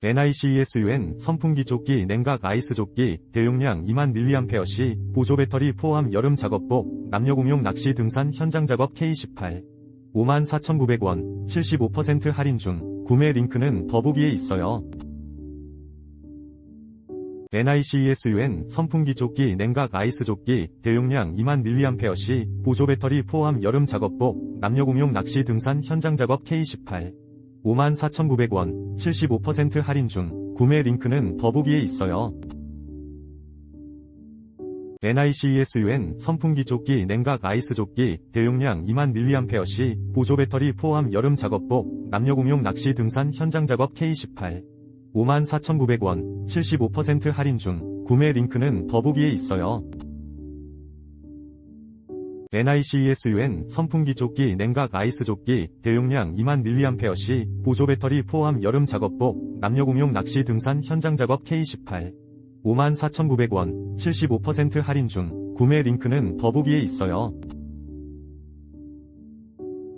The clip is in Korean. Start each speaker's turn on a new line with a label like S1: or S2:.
S1: NICESUN 선풍기조끼 냉각 아이스조끼 대용량 20000mAh 시 보조배터리 포함 여름 작업복 남녀공용 낚시 등산 현장작업 K18 54,900원 75% 할인 중 구매 링크는 더보기에 있어요. NICESUN 선풍기조끼 냉각 아이스조끼 대용량 20000mAh 시 보조배터리 포함 여름 작업복 남녀공용 낚시 등산 현장작업 K18 54,900원 75% 할인 중 구매 링크는 더보기에 있어요. NICESUN 선풍기조끼 냉각 아이스조끼 대용량 20000mAh 시 보조배터리 포함 여름 작업복 남녀공용 낚시 등산 현장작업 K18 54,900원 75% 할인 중 구매 링크는 더보기에 있어요. NICESUN 선풍기조끼 냉각 아이스조끼 대용량 20000mAh 시 보조배터리 포함 여름 작업복 남녀공용 낚시 등산 현장작업 K18 54,900원 75% 할인 중 구매 링크는 더보기에 있어요.